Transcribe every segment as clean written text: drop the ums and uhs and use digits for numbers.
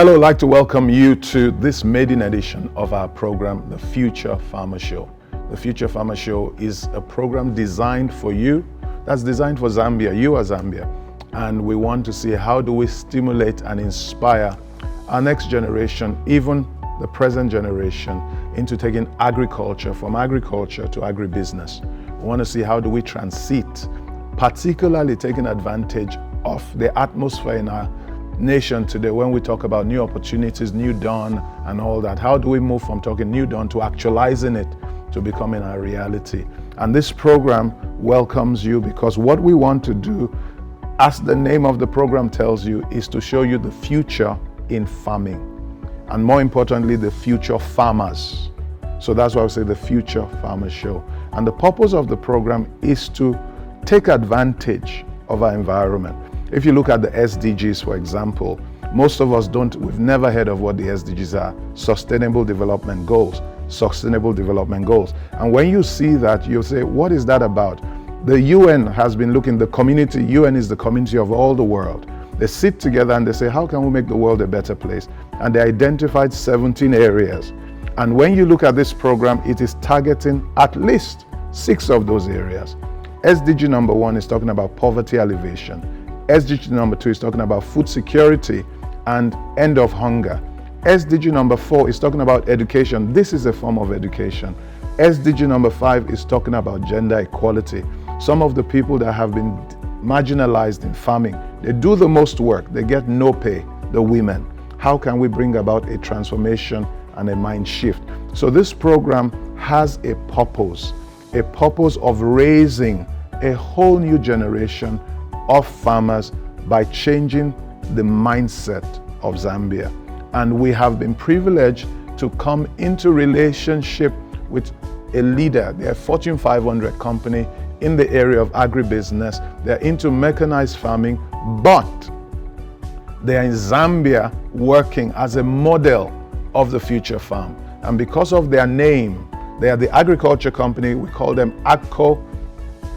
Hello, I'd like to welcome you to this maiden edition of our program, The Future Farmer Show. The Future Farmer Show is a program designed for you, that's designed for Zambia, you are Zambia. And we want to see how do we stimulate and inspire our next generation, even the present generation, into taking agriculture from agriculture to agribusiness. We want to see how do we transit, particularly taking advantage of the atmosphere in our nation today when we talk about new opportunities, new dawn and all that. How do we move from talking new dawn to actualizing it to becoming a reality? And this program welcomes you because what we want to do, as the name of the program tells you, is to show you the future in farming, and more importantly, the future farmers. So that's why I say the Future Farmer Show. And the purpose of the program is to take advantage of our environment. If you look at the SDGs, for example, most of us we've never heard of what the SDGs are. Sustainable Development Goals. Sustainable Development Goals. And when you see that, you say, what is that about? The UN has been looking, the community, UN is the community of all the world. They sit together and they say, how can we make the world a better place? And they identified 17 areas. And when you look at this program, it is targeting at least 6 of those areas. SDG number 1 is talking about poverty alleviation. SDG number 2 is talking about food security and end of hunger. SDG number 4 is talking about education. This is a form of education. SDG number 5 is talking about gender equality. Some of the people that have been marginalized in farming, they do the most work, they get no pay, the women. How can we bring about a transformation and a mind shift? So this program has a purpose of raising a whole new generation of farmers by changing the mindset of Zambia. And we have been privileged to come into relationship with a leader. They're a Fortune 500 company in the area of agribusiness. They're into mechanized farming, but they're in Zambia working as a model of the future farm. And because of their name, they are the agriculture company. We call them Agco,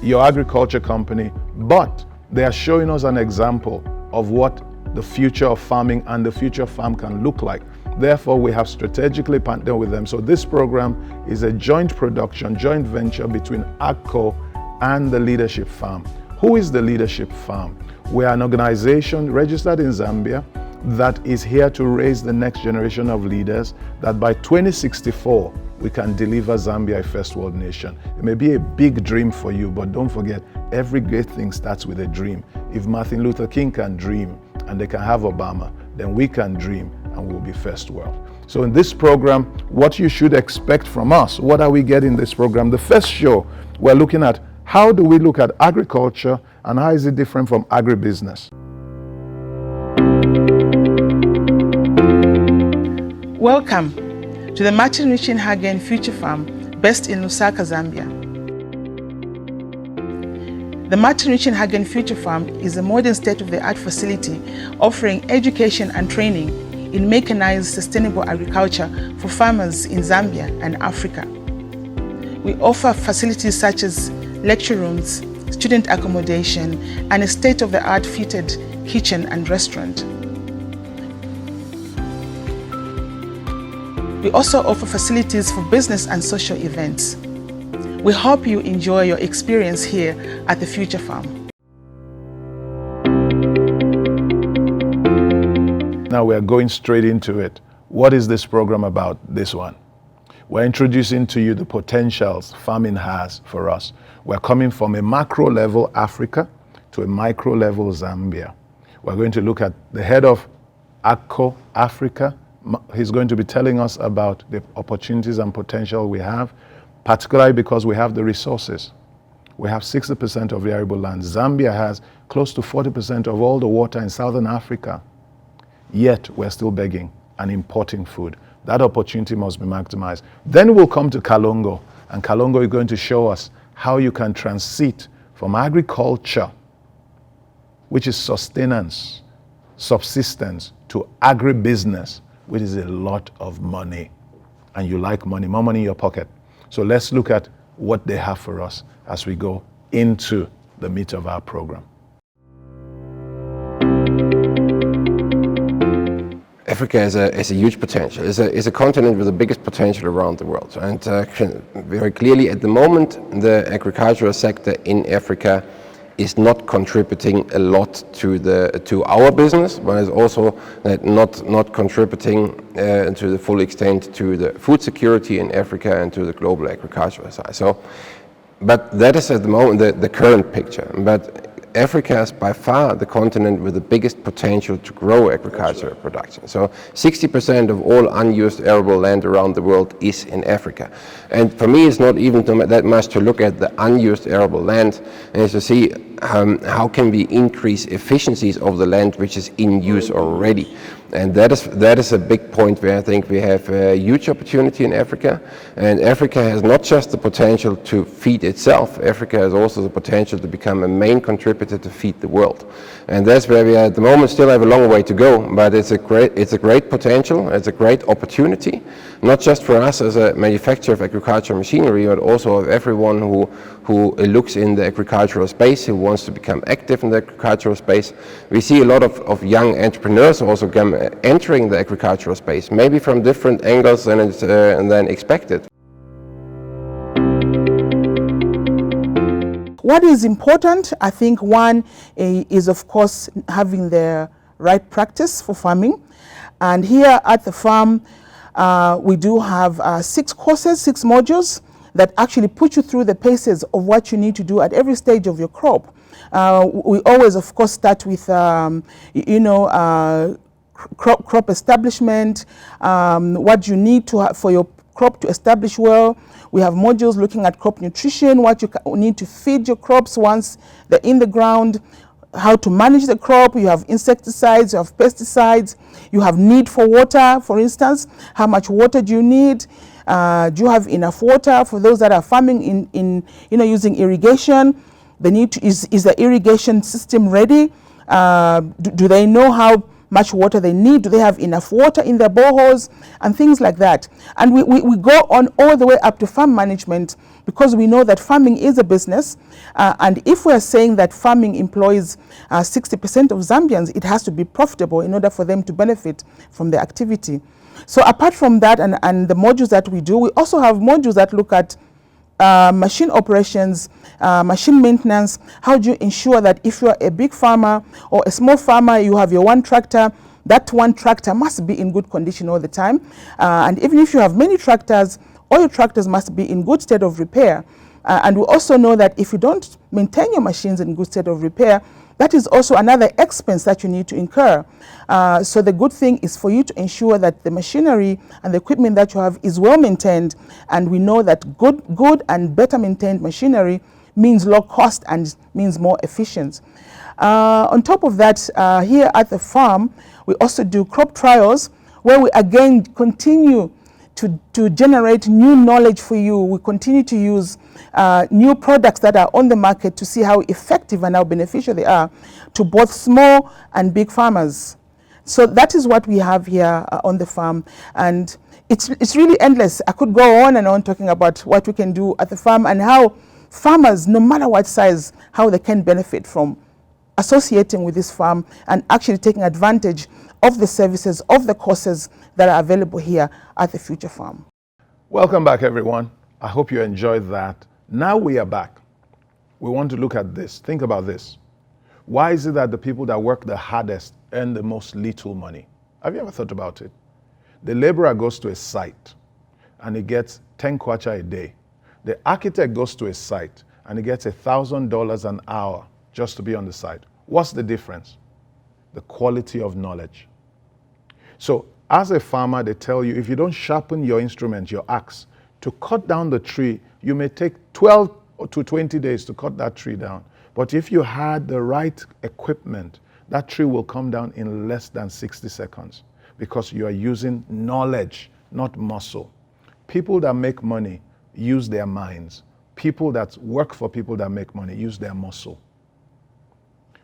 your agriculture company, but they are showing us an example of what the future of farming and the future farm can look like. Therefore, we have strategically partnered with them. So this program is a joint production, joint venture between Agco and the Leadership Farm. Who is the Leadership Farm? We are an organization registered in Zambia that is here to raise the next generation of leaders, that by 2064, we can deliver Zambia a first world nation. It may be a big dream for you, but don't forget, every great thing starts with a dream. If Martin Luther King can dream and they can have Obama, then we can dream and we'll be first world. So in this program, what you should expect from us, what are we getting in this program? The first show, we're looking at how do we look at agriculture and how is it different from agribusiness? Welcome to the Martin Richard Hagen Future Farm, based in Lusaka, Zambia. The Martin Richard Hagen Future Farm is a modern state-of-the-art facility offering education and training in mechanized sustainable agriculture for farmers in Zambia and Africa. We offer facilities such as lecture rooms, student accommodation, and a state-of-the-art fitted kitchen and restaurant. We also offer facilities for business and social events. We hope you enjoy your experience here at the Future Farm. Now we are going straight into it. What is this program about, this one? We're introducing to you the potentials farming has for us. We're coming from a macro level Africa to a micro level Zambia. We're going to look at the head of Agco Africa. He's going to be telling us about the opportunities and potential we have, particularly because we have the resources. We have 60% of the arable land. Zambia has close to 40% of all the water in Southern Africa. Yet we're still begging and importing food. That opportunity must be maximized. Then we'll come to Kalongo, and Kalongo is going to show us how you can transit from agriculture, which is sustenance, subsistence, to agribusiness, which is a lot of money. And you like money, more money in your pocket. So let's look at what they have for us as we go into the meat of our program. Africa is a huge potential. It's a continent with the biggest potential around the world. And very clearly at the moment, the agricultural sector in Africa is not contributing a lot to our business, but is also not contributing to the full extent to the food security in Africa and to the global agricultural side. So, but that is at the moment the current picture. But Africa is by far the continent with the biggest potential to grow agricultural production. So 60% of all unused arable land around the world is in Africa. And for me, it's not even that much to look at the unused arable land and to see how can we increase efficiencies of the land which is in use already. And that is a big point where I think we have a huge opportunity in Africa. And Africa has not just the potential to feed itself, Africa has also the potential to become a main contributor to feed the world. And that's where we at the moment still have a long way to go, but it's a great potential, it's a great opportunity, not just for us as a manufacturer of agricultural machinery, but also of everyone who looks in the agricultural space, who wants to become active in the agricultural space. We see a lot of young entrepreneurs also entering the agricultural space, maybe from different angles than expected. What is important, I think one is of course having the right practice for farming. And here at the farm, we do have 6 courses, 6 modules that actually put you through the paces of what you need to do at every stage of your crop. We always of course start with, crop establishment, what you need to have for your crop to establish well. We have modules looking at crop nutrition, what you need to feed your crops once they're in the ground, how to manage the crop. You have insecticides, you have pesticides, you have need for water, for instance. How much water do you need? Do you have enough water? For those that are farming in using irrigation, they need to, is the irrigation system ready? Do they know how much water they need? Do they have enough water in their boreholes? And things like that. And we go on all the way up to farm management, because we know that farming is a business. And if we're saying that farming employs 60% of Zambians, it has to be profitable in order for them to benefit from the activity. So apart from that and the modules that we do, we also have modules that look at machine operations, machine maintenance. How do you ensure that if you're a big farmer or a small farmer, you have your one tractor, that one tractor must be in good condition all the time. And even if you have many tractors, all your tractors must be in good state of repair. And we also know that if you don't maintain your machines in good state of repair, that is also another expense that you need to incur. So the good thing is for you to ensure that the machinery and the equipment that you have is well maintained. And we know that good and better maintained machinery means low cost and means more efficient. On top of that, here at the farm, we also do crop trials, where we again continue to generate new knowledge for you. We continue to use new products that are on the market to see how effective and how beneficial they are to both small and big farmers. So that is what we have here on the farm. And it's really endless. I could go on and on talking about what we can do at the farm and how farmers, no matter what size, how they can benefit from associating with this farm and actually taking advantage of the services, of the courses that are available here at the Future Farm. Welcome back, everyone. I hope you enjoyed that. Now we are back. We want to look at this. Think about this. Why is it that the people that work the hardest earn the most little money? Have you ever thought about it? The laborer goes to a site and he gets 10 kwacha a day. The architect goes to a site and he gets $1,000 an hour just to be on the site. What's the difference? The quality of knowledge. So as a farmer, they tell you if you don't sharpen your instrument, your axe, to cut down the tree, you may take 12 to 20 days to cut that tree down. But if you had the right equipment, that tree will come down in less than 60 seconds because you are using knowledge, not muscle. People that make money use their minds. People that work for people that make money use their muscle.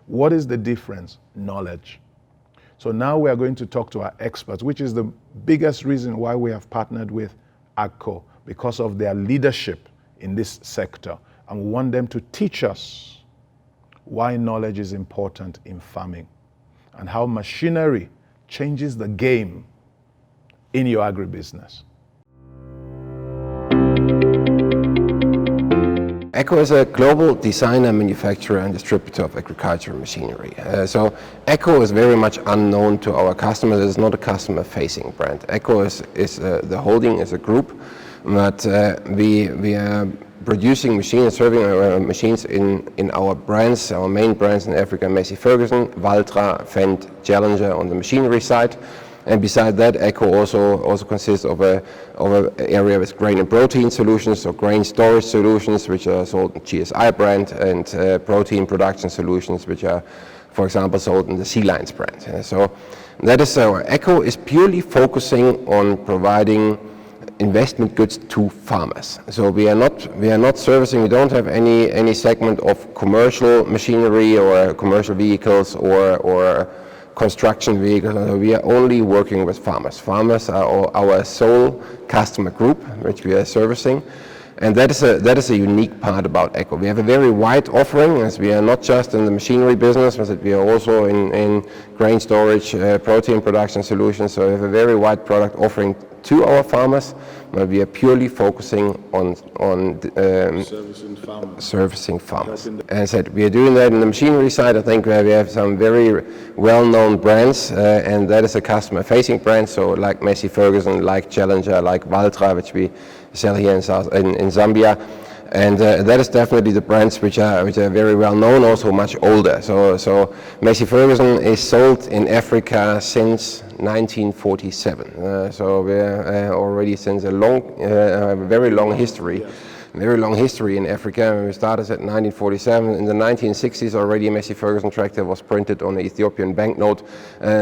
What is the difference? Knowledge. So now we are going to talk to our experts, which is the biggest reason why we have partnered with Agco, because of their leadership in this sector. And we want them to teach us why knowledge is important in farming and how machinery changes the game in your agribusiness. Agco is a global designer, manufacturer and distributor of agricultural machinery. So Agco is very much unknown to our customers. It's not a customer-facing brand. Agco is the holding is a group, but we are producing machines, serving machines in our brands, our main brands in Africa: Massey Ferguson, Valtra, Fendt, Challenger on the machinery side. And beside that, Agco also consists of a area with grain and protein solutions, or grain storage solutions, which are sold in GSI brand, and protein production solutions, which are, for example, sold in the Sea Lions brand. So that is Agco is purely focusing on providing investment goods to farmers. So we are not servicing. We don't have any segment of commercial machinery or commercial vehicles or construction vehicles. We are only working with farmers. Farmers are our sole customer group, which we are servicing, and that is a unique part about Agco. We have a very wide offering, as we are not just in the machinery business, but we are also in grain storage, protein production solutions. So we have a very wide product offering to our farmers, but we are purely focusing on servicing farmers. As I said, we are doing that in the machinery side. I think where we have some very well-known brands, and that is a customer-facing brand. So like Massey Ferguson, like Challenger, like Valtra, which we sell here in Zambia. And that is definitely the brands which are very well known, also much older. So Massey Ferguson is sold in Africa since 1947. So we're already since a very long history. Very long history in Africa. We started at 1947. In the 1960s already a Massey Ferguson tractor was printed on an Ethiopian banknote.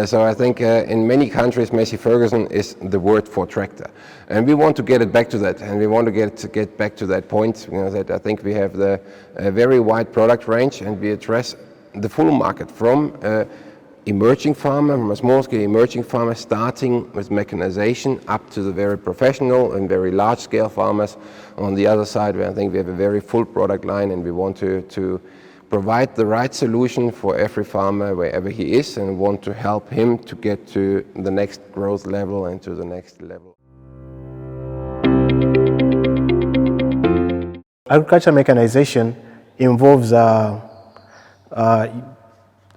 So I think in many countries Massey Ferguson is the word for tractor. And we want to get it back to that, and we want to get back to that point. That I think we have a very wide product range, and we address the full market from emerging farmer, from a small-scale emerging farmer, starting with mechanization up to the very professional and very large-scale farmers. On the other side, I think we have a very full product line, and we want to provide the right solution for every farmer wherever he is, and want to help him to get to the next growth level and to the next level. Agriculture mechanization involves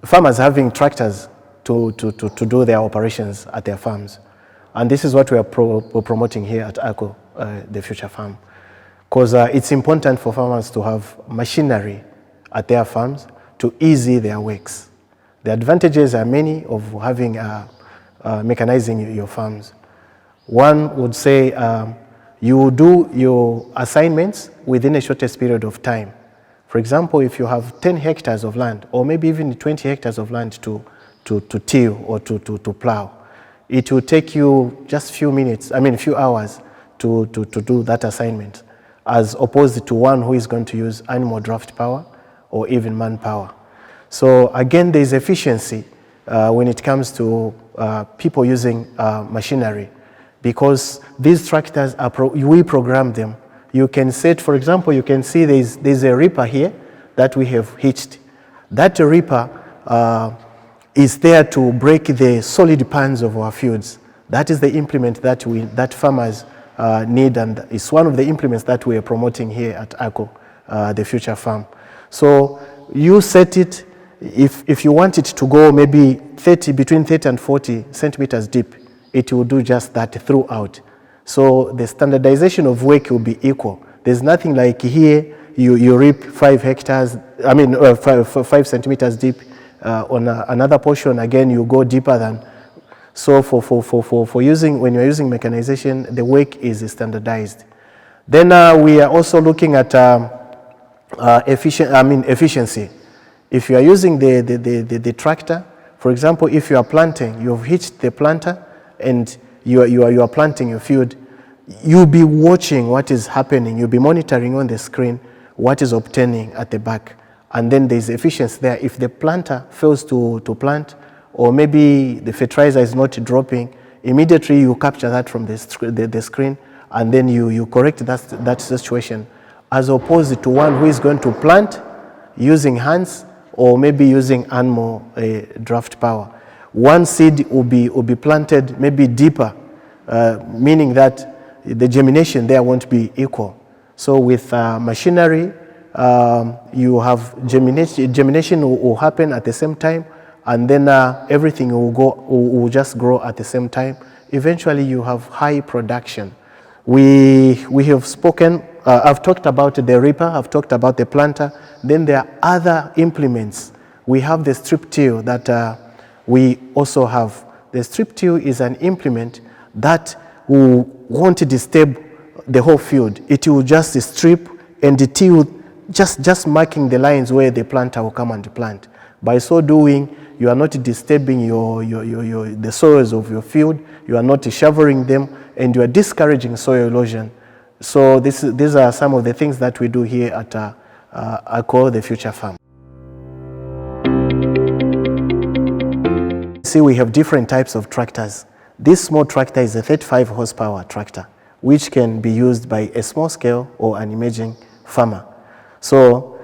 farmers having tractors to do their operations at their farms. And this is what we are promoting here at Agco, the Future Farm. Because it's important for farmers to have machinery at their farms to ease their works. The advantages are many of having mechanizing your farms. One would say you do your assignments within a shortest period of time. For example, if you have 10 hectares of land, or maybe even 20 hectares of land to till or to plow, it will take you just few hours to do that assignment, as opposed to one who is going to use animal draft power or even manpower. So again, there is efficiency when it comes to people using machinery, because these tractors we program them. You can set, for example, you can see there's a reaper here that we have hitched. That reaper is there to break the solid pans of our fields. That is the implement that farmers need, and it's one of the implements that we are promoting here at Agco, the Future Farm. So you set it, if you want it to go maybe between 30 and 40 centimeters deep, it will do just that throughout. So the standardization of work will be equal. There's nothing like here you reap 5 centimeters deep. On another portion, again, you go deeper than. So for using, when you're using mechanization, the work is standardized. Then we are also looking at efficiency. If you are using the tractor, for example, if you are planting, you've hitched the planter and you are planting your field, you'll be watching what is happening. You'll be monitoring on the screen what is obtaining at the back. And then there's efficiency there. If the planter fails to plant, or maybe the fertilizer is not dropping, immediately you capture that from the screen, and then you correct that situation, as opposed to one who is going to plant using hands or maybe using animal draft power. one seed will be planted maybe deeper, meaning that the germination there won't be equal. So with machinery, you have germination will happen at the same time, and then everything will just grow at the same time. Eventually, you have high production. We have spoken. I've talked about the reaper. I've talked about the planter. Then there are other implements. We have the strip till that we also have. The strip till is an implement that won't disturb the whole field. It will just strip and the till, just marking the lines where the planter will come and plant. By so doing, you are not disturbing the soils of your field, you are not shoveling them, and you are discouraging soil erosion. So these are some of the things that we do here at Agco, the Future Farm. See, we have different types of tractors. This small tractor is a 35 horsepower tractor, which can be used by a small scale or an emerging farmer. So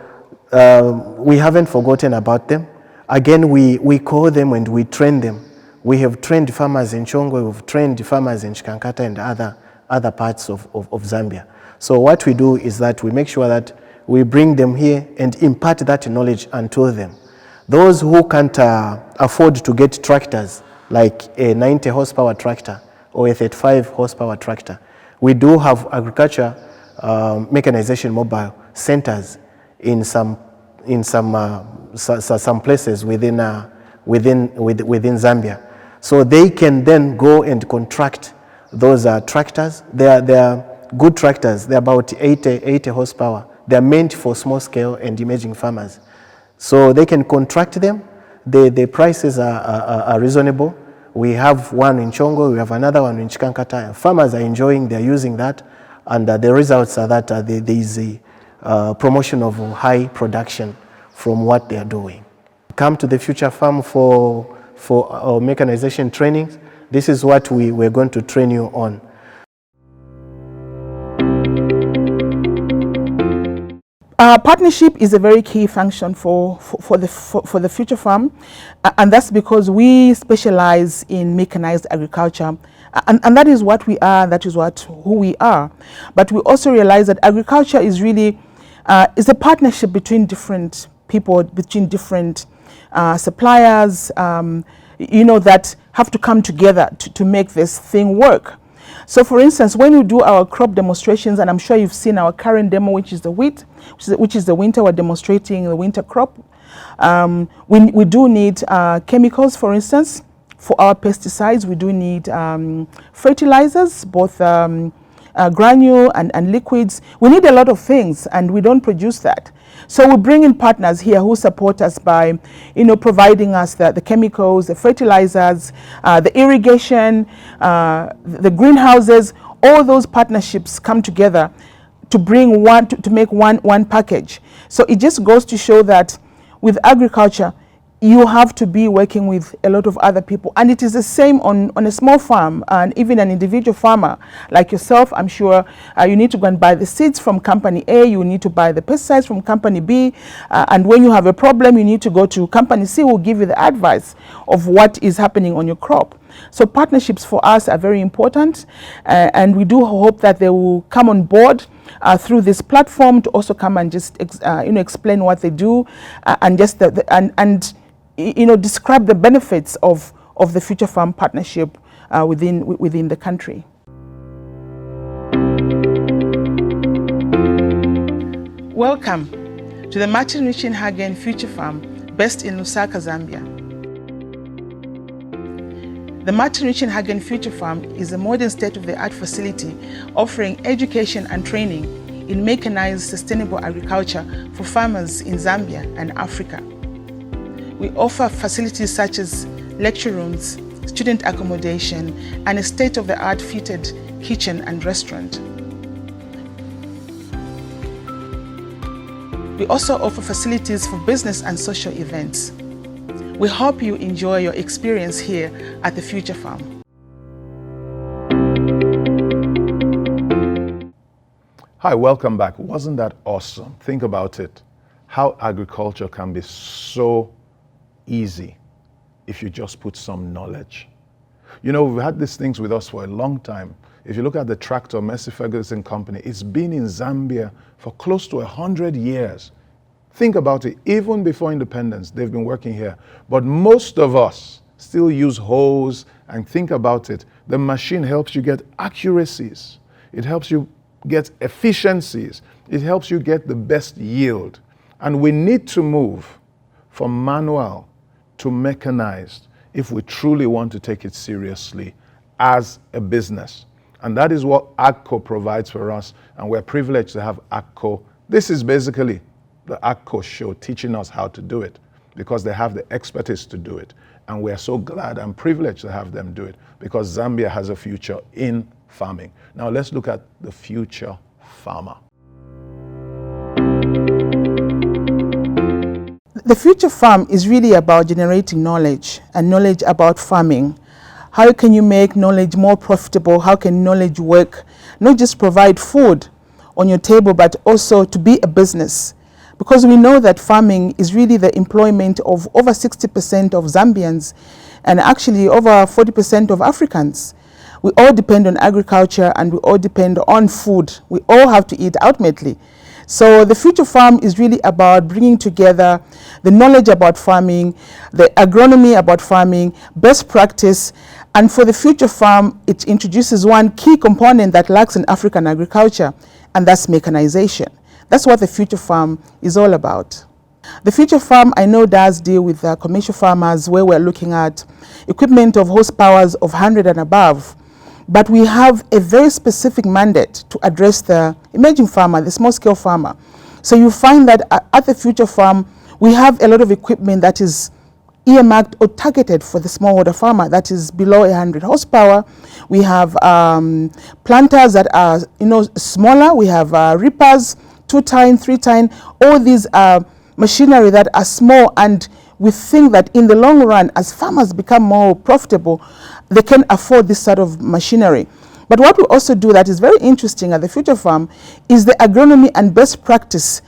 we haven't forgotten about them. Again, we call them and we train them. We have trained farmers in Chongwe, we've trained farmers in Chikankata and other parts of Zambia. So what we do is that we make sure that we bring them here and impart that knowledge unto them. Those who can't afford to get tractors, like a 90 horsepower tractor or a 35 horsepower tractor, we do have agriculture mechanization mobile centers in some places within Zambia. So they can then go and contract those tractors. They are good tractors. They're about 80 horsepower. They're meant for small scale and emerging farmers. So they can contract them. The prices are reasonable. We have one in Chongo, we have another one in Chikankata. Farmers are enjoying, they're using that, and the results are that there is a promotion of high production from what they are doing. Come to the Future Farm for our mechanization trainings. This is what we're going to train you on. Partnership is a very key function for the Future Farm, and that's because we specialize in mechanized agriculture, and that is what we are, that is who we are. But we also realize that agriculture is really is a partnership between different people, between different suppliers, that have to come together to make this thing work. So for instance, when we do our crop demonstrations, and I'm sure you've seen our current demo, which is the wheat, which is the winter, we're demonstrating the winter crop. We do need chemicals, for instance. For our pesticides, we do need fertilizers, both granule and liquids. We need a lot of things, and we don't produce that. So we bring in partners here who support us by, providing us the chemicals, the fertilizers, the irrigation, the greenhouses. All those partnerships come together to bring to make one package. So it just goes to show that with agriculture, you have to be working with a lot of other people, and it is the same on a small farm, and even an individual farmer like yourself. I'm sure you need to go and buy the seeds from company A, you need to buy the pesticides from company B, and when you have a problem, you need to go to company C, who will give you the advice of what is happening on your crop. So partnerships for us are very important, and we do hope that they will come on board through this platform to also come and just explain what they do, and just describe the benefits of the Future Farm partnership within the country. Welcome to the Martin Richard Hagen Future Farm, based in Lusaka, Zambia. The Martin Richard Hagen Future Farm is a modern state-of-the-art facility offering education and training in mechanized sustainable agriculture for farmers in Zambia and Africa. We offer facilities such as lecture rooms, student accommodation, and a state-of-the-art fitted kitchen and restaurant. We also offer facilities for business and social events. We hope you enjoy your experience here at the Future Farm. Hi, welcome back. Wasn't that awesome? Think about it. How agriculture can be so easy. if you just put some knowledge. You know, we've had these things with us for a long time. If you look at the tractor, Massey Ferguson Company, it's been in Zambia for close to 100 years. Think about it, even before independence, they've been working here. But most of us still use hoes, and think about it. The machine helps you get accuracies. It helps you get efficiencies. It helps you get the best yield. And we need to move from manual to mechanized if we truly want to take it seriously as a business. And that is what Agco provides for us, and we're privileged to have Agco. This is basically the Agco show teaching us how to do it, because they have the expertise to do it. And we're so glad and privileged to have them do it, because Zambia has a future in farming. Now let's look at the future farmer. The future farm is really about generating knowledge and knowledge about farming. How can you make knowledge more profitable? How can knowledge work? Not just provide food on your table, but also to be a business. Because we know that farming is really the employment of over 60% of Zambians and actually over 40% of Africans. We all depend on agriculture and we all depend on food. We all have to eat ultimately. So the future farm is really about bringing together the knowledge about farming, the agronomy about farming, best practice, and for the future farm, it introduces one key component that lacks in African agriculture, and that's mechanization. That's what the future farm is all about. The future farm, I know, does deal with commercial farmers where we're looking at equipment of horsepowers of 100 and above. But we have a very specific mandate to address the emerging farmer, the small-scale farmer. So you find that at the future farm, we have a lot of equipment that is earmarked or targeted for the smallholder farmer that is below 100 horsepower. We have planters that are smaller. We have reapers, 2-tine, 3-tine. All these are machinery that are small, and we think that in the long run, as farmers become more profitable, they can afford this sort of machinery. But what we also do that is very interesting at the future farm is the agronomy and best practice,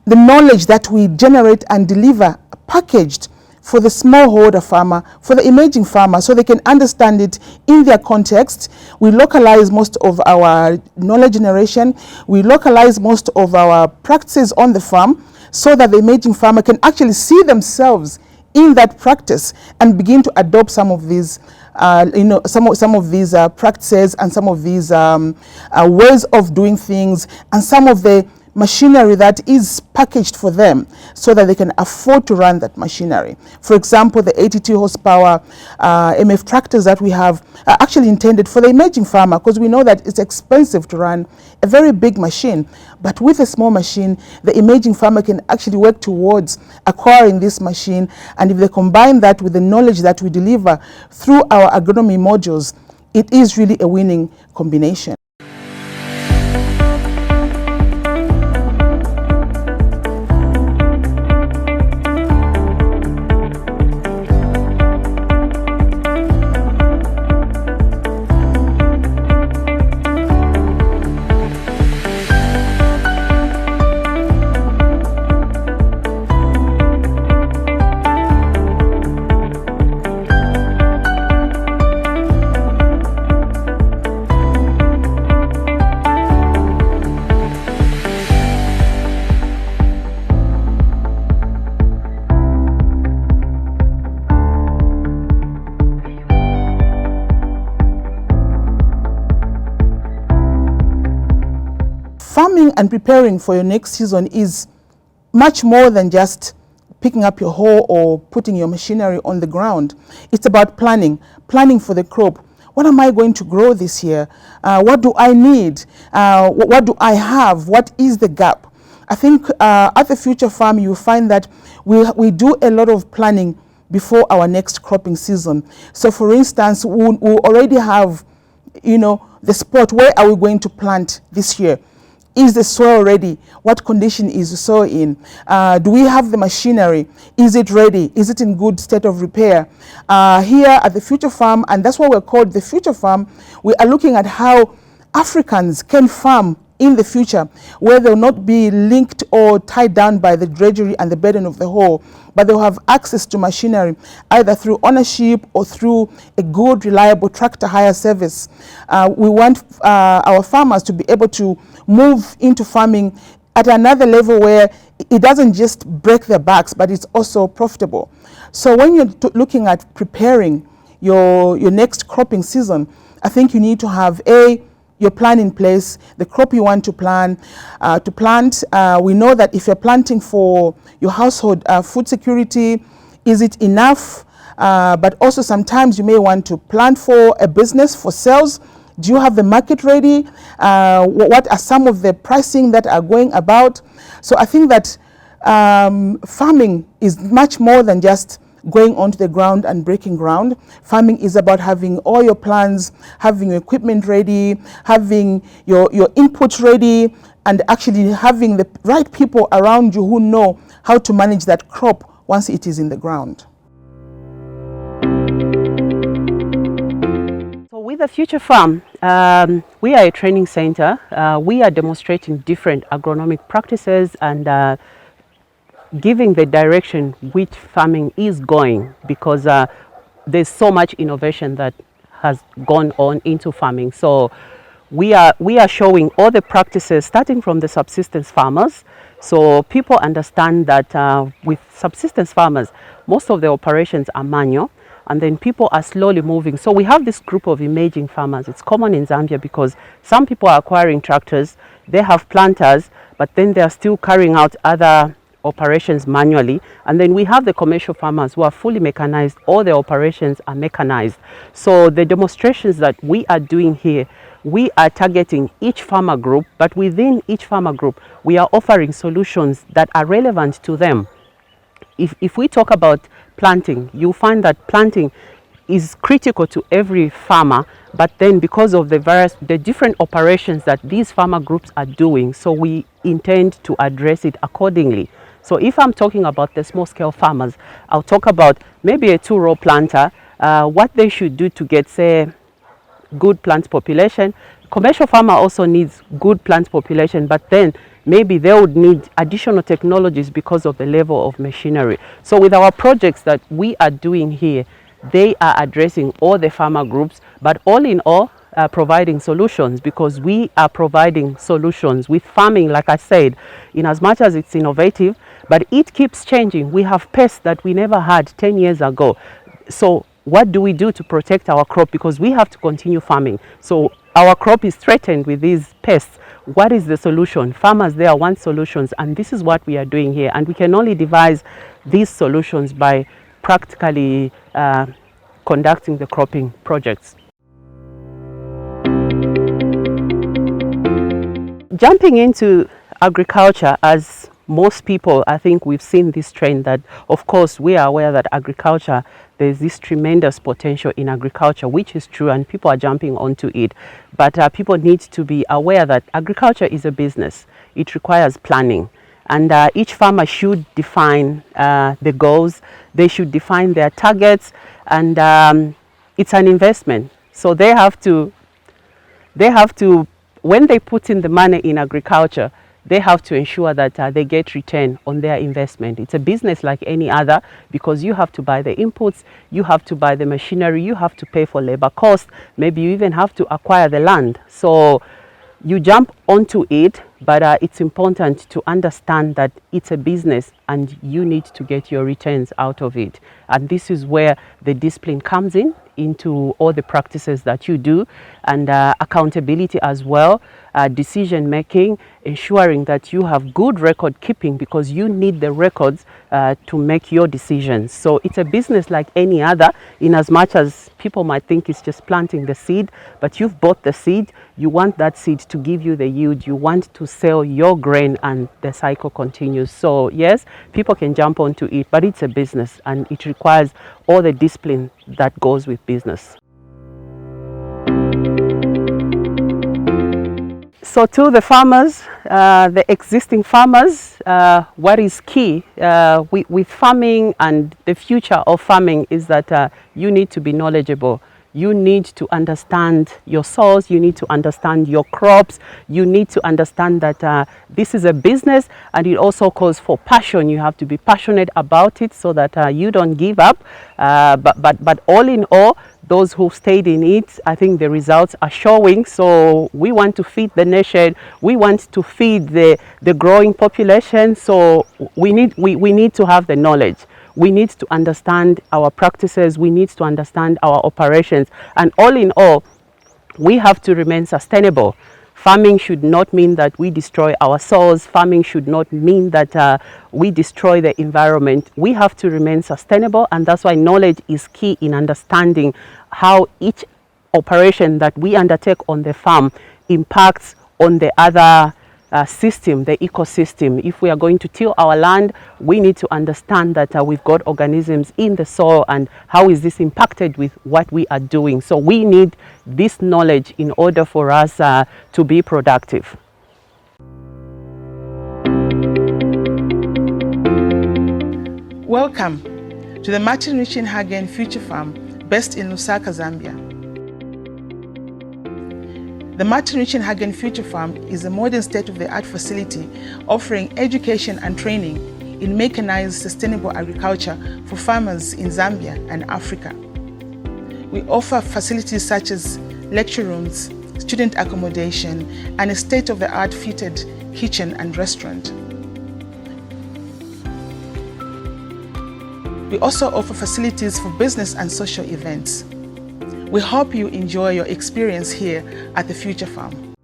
the knowledge that we generate and deliver packaged for the smallholder farmer, for the emerging farmer, so they can understand it in their context. We localize most of our knowledge generation. We localize most of our practices on the farm so that the emerging farmer can actually see themselves in that practice and begin to adopt some of these some of these practices and some of these ways of doing things and some of the machinery that is packaged for them so that they can afford to run that machinery. For example, the 82 horsepower MF tractors that we have are actually intended for the emerging farmer, because we know that it's expensive to run a very big machine. But with a small machine, the emerging farmer can actually work towards acquiring this machine. And if they combine that with the knowledge that we deliver through our agronomy modules, it is really a winning combination. Farming and preparing for your next season is much more than just picking up your hoe or putting your machinery on the ground. It's about planning for the crop. What am I going to grow this year? What do I need? What do I have? What is the gap? I think at the future farm, you find that we do a lot of planning before our next cropping season. So for instance, we already have, the spot, where are we going to plant this year? Is the soil ready? What condition is the soil in? Do we have the machinery? Is it ready? Is it in good state of repair? Here at the Future Farm, and that's why we're called the Future Farm, we are looking at how Africans can farm in the future, where they'll not be linked or tied down by the drudgery and the burden of the whole, but they'll have access to machinery either through ownership or through a good, reliable tractor hire service. We want our farmers to be able to move into farming at another level where it doesn't just break their backs, but it's also profitable. So when you're looking at preparing your next cropping season, I think you need to have your plan in place, the crop you want to plant. We know that if you're planting for your household food security, is it enough? But also sometimes you may want to plant for a business, for sales. Do you have the market ready? What are some of the pricing that are going about? So I think that farming is much more than just going onto the ground and breaking ground. Farming is about having all your plans, having your equipment ready, having your inputs ready, and actually having the right people around you who know how to manage that crop once it is in the ground. So with the Future Farm, we are a training center. We are demonstrating different agronomic practices and giving the direction which farming is going, because there's so much innovation that has gone on into farming. So we are showing all the practices starting from the subsistence farmers. So people understand that with subsistence farmers, most of the operations are manual, and then people are slowly moving. So we have this group of emerging farmers. It's common in Zambia because some people are acquiring tractors, they have planters, but then they are still carrying out other operations manually. And then we have the commercial farmers who are fully mechanized. All the operations are mechanized. So the demonstrations that we are doing here, we are targeting each farmer group, but within each farmer group, we are offering solutions that are relevant to them. If we talk about planting, you'll find that planting is critical to every farmer, but then because of the different operations that these farmer groups are doing, so we intend to address it accordingly. So if I'm talking about the small scale farmers, I'll talk about maybe a 2-row planter, what they should do to get, say, good plant population. Commercial farmer also needs good plant population, but then maybe they would need additional technologies because of the level of machinery. So with our projects that we are doing here, they are addressing all the farmer groups, but all in all, providing solutions, because we are providing solutions with farming, like I said, in as much as it's innovative, but it keeps changing. We have pests that we never had 10 years ago. So what do we do to protect our crop? Because we have to continue farming. So our crop is threatened with these pests. What is the solution? Farmers there want solutions, and this is what we are doing here. And we can only devise these solutions by practically conducting the cropping projects. Jumping into agriculture, as most people, I think we've seen this trend that, of course, we are aware that agriculture, there's this tremendous potential in agriculture, which is true, and people are jumping onto it. But people need to be aware that agriculture is a business. It requires planning. And each farmer should define the goals. They should define their targets. And it's an investment. So they have to, when they put in the money in agriculture, they have to ensure that they get return on their investment. It's a business like any other, because you have to buy the inputs, you have to buy the machinery, you have to pay for labor costs, maybe you even have to acquire the land. So you jump onto it, but it's important to understand that it's a business and you need to get your returns out of it. And this is where the discipline comes into all the practices that you do, and accountability as well, decision making, ensuring that you have good record keeping, because you need the records to make your decisions. So it's a business like any other, in as much as people might think it's just planting the seed, but you've bought the seed, you want that seed to give you the yield, you want to sell your grain, and the cycle continues. So yes, people can jump onto it, but it's a business and it requires all the discipline that goes with business. So to the farmers, the existing farmers, what is key with farming and the future of farming is that you need to be knowledgeable. You need to understand your soils, you need to understand your crops, you need to understand that this is a business, and it also calls for passion. You have to be passionate about it so that you don't give up. But all in all, those who stayed in it, I think the results are showing. So we want to feed the nation, we want to feed the growing population. So we need to have the knowledge. We need to understand our practices, we need to understand our operations, and all in all, we have to remain sustainable. Farming should not mean that we destroy our soils. Farming should not mean that we destroy the environment. We have to remain sustainable, and that's why knowledge is key in understanding how each operation that we undertake on the farm impacts on the other system, the ecosystem. If we are going to till our land, we need to understand that we've got organisms in the soil, and how is this impacted with what we are doing. So we need this knowledge in order for us to be productive. Welcome to the Martin Richard Hagen Future Farm, based in Lusaka, Zambia. The Martin Richard Hagen Future Farm is a modern state-of-the-art facility offering education and training in mechanized sustainable agriculture for farmers in Zambia and Africa. We offer facilities such as lecture rooms, student accommodation, and a state-of-the-art fitted kitchen and restaurant. We also offer facilities for business and social events. We hope you enjoy your experience here at the Future Farm.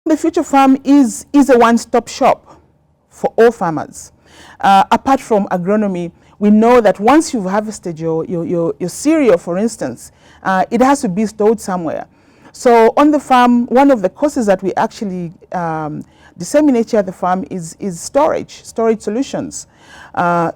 The Future Farm is a one-stop shop for all farmers. Apart from agronomy, we know that once you've harvested your cereal, for instance, it has to be stored somewhere. So on the farm, one of the courses that we actually disseminate here at the farm is storage solutions.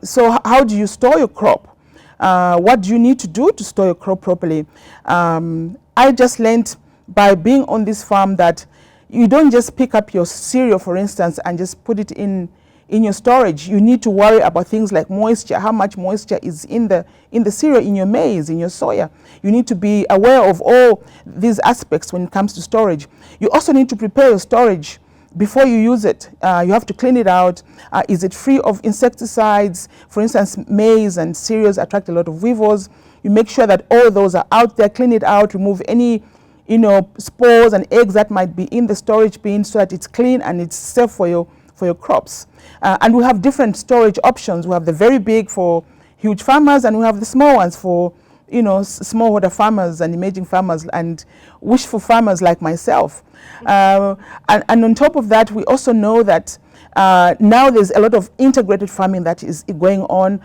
So how do you store your crop? What do you need to do to store your crop properly? I just learned by being on this farm that you don't just pick up your cereal, for instance, and just put it in your storage. You need to worry about things like moisture, how much moisture is in the cereal, in your maize, in your soya. You need to be aware of all these aspects when it comes to storage. You also need to prepare your storage before you use it. You have to clean it out. Is it free of insecticides? For instance, maize and cereals attract a lot of weevils. You make sure that all those are out there, clean it out, remove any spores and eggs that might be in the storage bin so that it's clean and it's safe for your crops. And we have different storage options. We have the very big for huge farmers, and we have the small ones for smallholder farmers and emerging farmers and wishful farmers like myself. And on top of that, we also know that now there's a lot of integrated farming that is going on.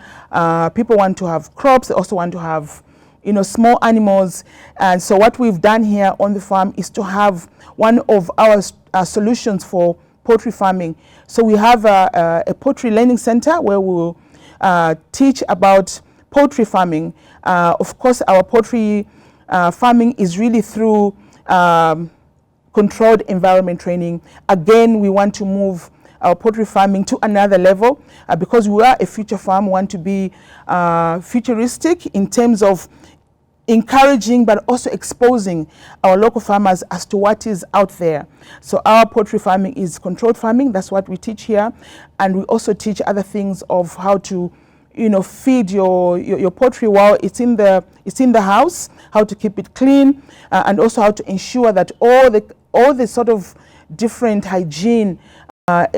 People want to have crops, they also want to have small animals. And so what we've done here on the farm is to have one of our solutions for poultry farming. So we have a poultry learning center where we'll teach about poultry farming. Of course, our poultry farming is really through controlled environment training. Again, we want to move our poultry farming to another level because we are a future farm. We want to be futuristic in terms of encouraging but also exposing our local farmers as to what is out there. So our poultry farming is controlled farming. That's what we teach here. And we also teach other things of how to feed your poultry while it's in the house, how to keep it clean, and also how to ensure that all the sort of different hygiene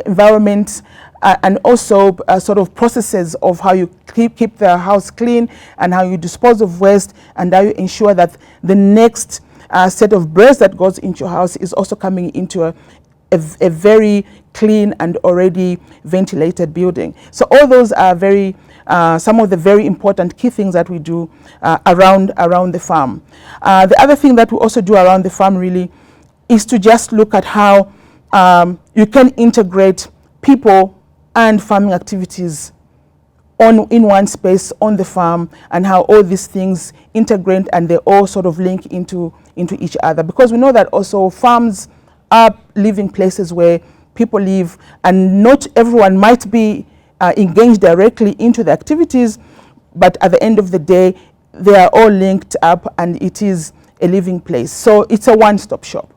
environments and also sort of processes of how you keep the house clean and how you dispose of waste and how you ensure that the next set of birds that goes into your house is also coming into a very clean and already ventilated building. So all those are some of the very important key things that we do around the farm. The other thing that we also do around the farm really is to just look at how you can integrate people and farming activities in one space on the farm, and how all these things integrate and they all sort of link into each other. Because we know that also farms are living places where people live, and not everyone might be engaged directly into the activities, but at the end of the day, they are all linked up and it is a living place. So it's a one-stop shop.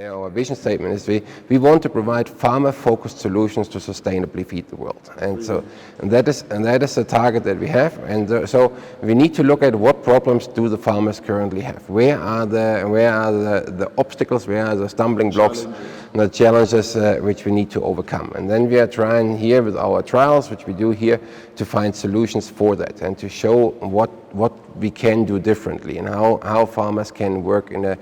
Our vision statement is we want to provide farmer-focused solutions to sustainably feed the world, and that is the target that we have. And so we need to look at what problems do the farmers currently have. Where are the obstacles? Where are the stumbling blocks? And the challenges which we need to overcome. And then we are trying here with our trials, which we do here, to find solutions for that and to show what we can do differently and how farmers can work in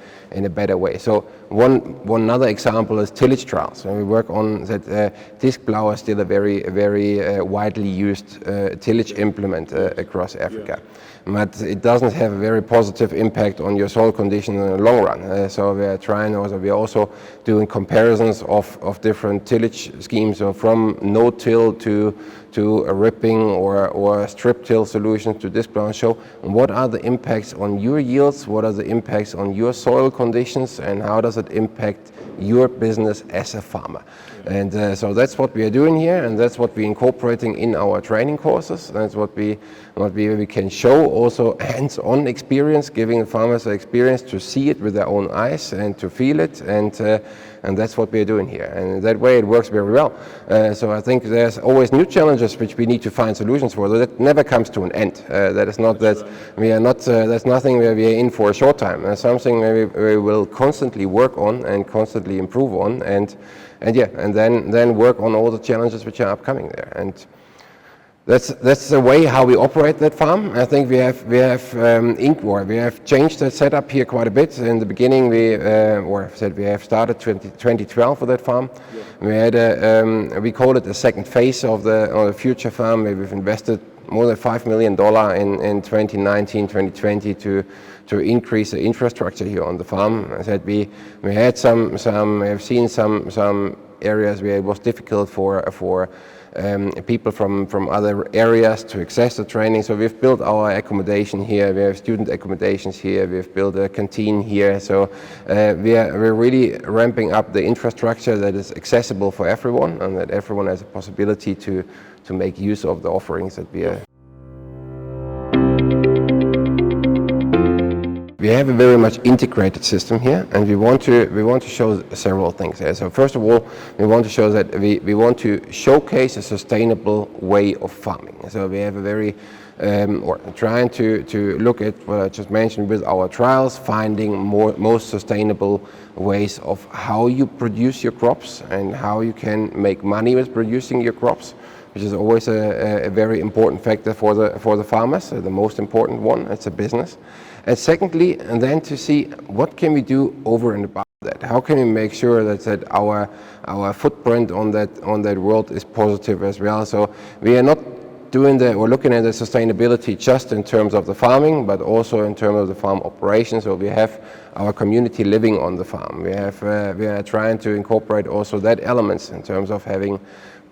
a better way. So one other example is tillage trials. And we work on that. Disc plow is still a very widely used tillage implement across Africa. But it doesn't have a very positive impact on your soil condition in the long run. So we are also doing comparisons of different tillage schemes, so from no-till to a ripping or a strip-till solution to disc plow, and show what are the impacts on your yields, what are the impacts on your soil conditions, and how does it impact your business as a farmer. And so that's what we are doing here, and that's what we're incorporating in our training courses. That's what we can show, also hands-on experience, giving the farmers the experience to see it with their own eyes and to feel it, and that's what we're doing here. And that way it works very well. So I think there's always new challenges which we need to find solutions for. That never comes to an end. That is not that we are not. That's nothing where we are in for a short time. That's something where we will constantly work on and constantly improve on, and then work on all the challenges which are upcoming there. And that's the way how we operate that farm. I think we have changed the setup here quite a bit. In the beginning, we have started 2012 for that farm. Yeah. We call it the second phase of the future farm, where we've invested more than $5 million in 2019, 2020 to increase the infrastructure here on the farm. I said we have seen some areas where it was difficult for people from other areas to access the training. So we've built our accommodation here. We have student accommodations here. We've built a canteen here. So we're really ramping up the infrastructure that is accessible for everyone, and that everyone has a possibility to make use of the offerings that we are. We have a very much integrated system here, and we want to show several things here. So first of all, we want to show that we want to showcase a sustainable way of farming. So we have a very trying to look at what I just mentioned with our trials, finding most sustainable ways of how you produce your crops and how you can make money with producing your crops, which is always a very important factor for the farmers, the most important one. It's a business. And secondly, and then to see what can we do over and above that. How can we make sure that our footprint on that world is positive as well? So we are not looking at the sustainability just in terms of the farming, but also in terms of the farm operations. So we have our community living on the farm. We are trying to incorporate also that elements in terms of having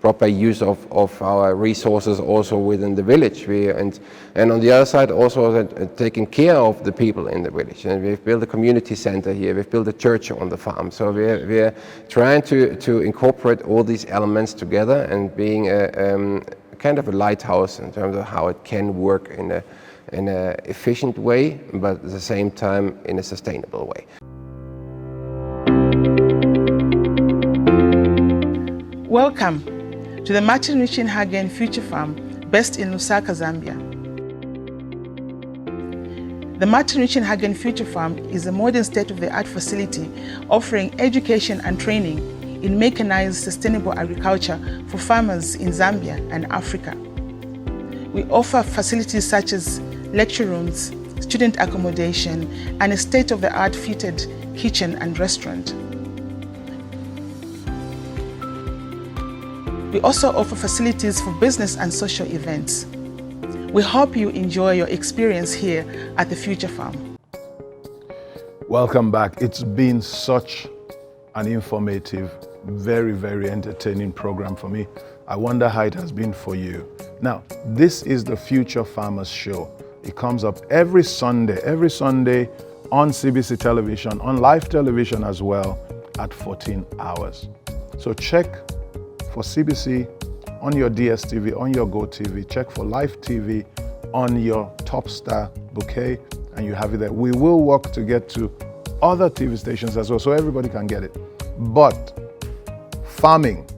proper use of our resources also within the village. And on the other side also taking care of the people in the village. And we've built a community center here. We've built a church on the farm. So we're trying to incorporate all these elements together and being a kind of a lighthouse in terms of how it can work in a efficient way, but at the same time in a sustainable way. Welcome to the Martin Richard Hagen Future Farm, based in Lusaka, Zambia. The Martin Richard Hagen Future Farm is a modern state-of-the-art facility offering education and training in mechanized sustainable agriculture for farmers in Zambia and Africa. We offer facilities such as lecture rooms, student accommodation, and a state-of-the-art fitted kitchen and restaurant. We also offer facilities for business and social events. We hope you enjoy your experience here at the Future Farm. Welcome back. It's been such an informative, very, very entertaining program for me. I wonder how it has been for you. Now, this is the Future Farmers Show. It comes up every Sunday on CBC television, on live television as well at 14 hours. So check for CBC on your DSTV, on your GoTV, check for live TV on your Topstar bouquet, and you have it there. We will work to get to other TV stations as well, so everybody can get it. But farming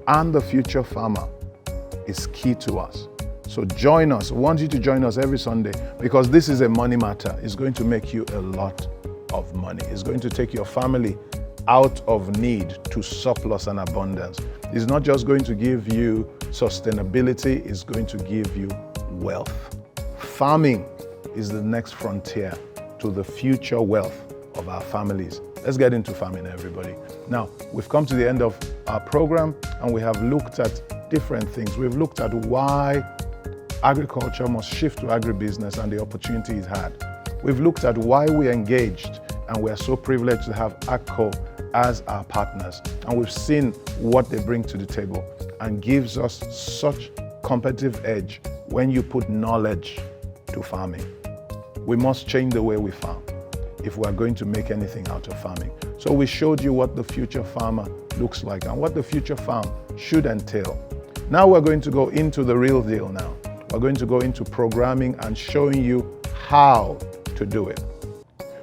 and the future farmer is key to us. So join us. We want you to join us every Sunday because this is a money matter. It's going to make you a lot of money. It's going to take your family out of need to surplus and abundance. It's not just going to give you sustainability, it's going to give you wealth. Farming is the next frontier to the future wealth of our families. Let's get into farming, everybody. Now, we've come to the end of our program and we have looked at different things. We've looked at why agriculture must shift to agribusiness and the opportunity it had. We've looked at why we engaged and we are so privileged to have Agco as our partners. And we've seen what they bring to the table and gives us such competitive edge when you put knowledge to farming. We must change the way we farm if we are going to make anything out of farming. So we showed you what the future farmer looks like and what the future farm should entail. Now we're going to go into the real deal now. We're going to go into programming and showing you how to do it.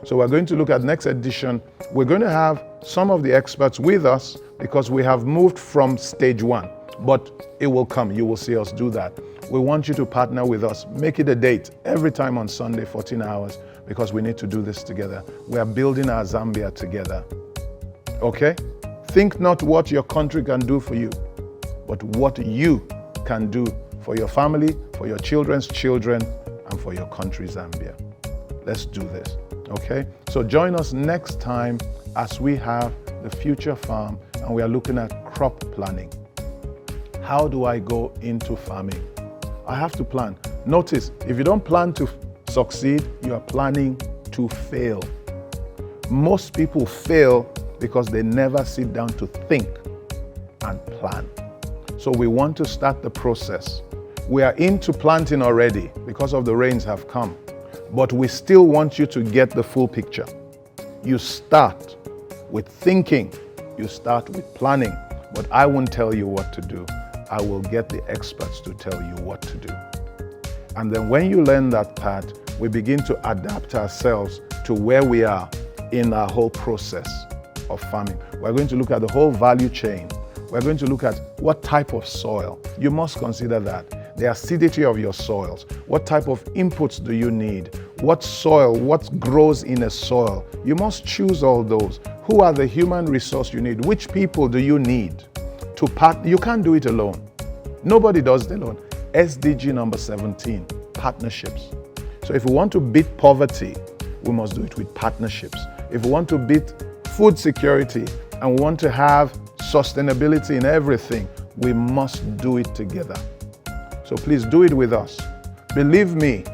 So we're going to look at next edition. We're going to have some of the experts with us because we have moved from stage one, but it will come. You will see us do that. We want you to partner with us. Make it a date every time on Sunday, 14 hours, because we need to do this together. We are building our Zambia together. Okay? Think not what your country can do for you, but what you can do for your family, for your children's children, and for your country, Zambia. Let's do this, okay? So join us next time as we have the Future Farm and we are looking at crop planning. How do I go into farming? I have to plan. Notice, if you don't plan to succeed, you are planning to fail. Most people fail because they never sit down to think and plan. So we want to start the process. We are into planting already because of the rains have come, but we still want you to get the full picture. You start with thinking, you start with planning, but I won't tell you what to do. I will get the experts to tell you what to do. And then when you learn that part, we begin to adapt ourselves to where we are in our whole process of farming. We're going to look at the whole value chain. We're going to look at what type of soil. You must consider that. The acidity of your soils. What type of inputs do you need? What soil, what grows in a soil? You must choose all those. Who are the human resource you need? Which people do you need to partner? You can't do it alone. Nobody does it alone. SDG number 17, partnerships. So if we want to beat poverty, we must do it with partnerships. If we want to beat food security and we want to have sustainability in everything, we must do it together. So please do it with us. Believe me,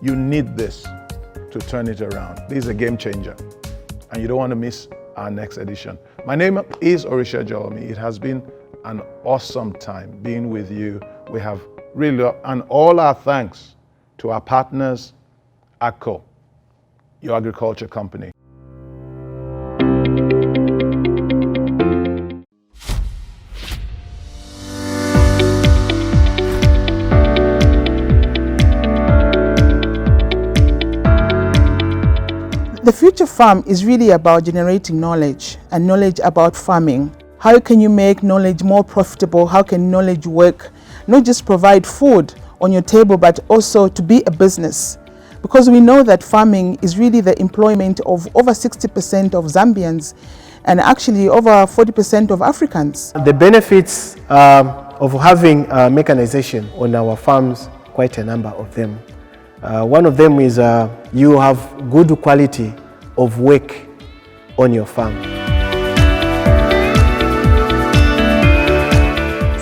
you need this to turn it around. This is a game changer and you don't want to miss our next edition. My name is Orisha Jolomi. It has been an awesome time being with you. We have really, and all our thanks to our partners, Agco, your agriculture company. The Future Farm is really about generating knowledge and knowledge about farming. How can you make knowledge more profitable? How can knowledge work? Not just provide food on your table, but also to be a business. Because we know that farming is really the employment of over 60% of Zambians and actually over 40% of Africans. The benefits of having mechanization on our farms, quite a number of them. One of them is you have good quality of work on your farm.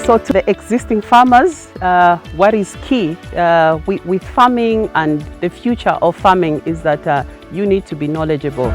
So to the existing farmers, what is key with farming and the future of farming is that you need to be knowledgeable.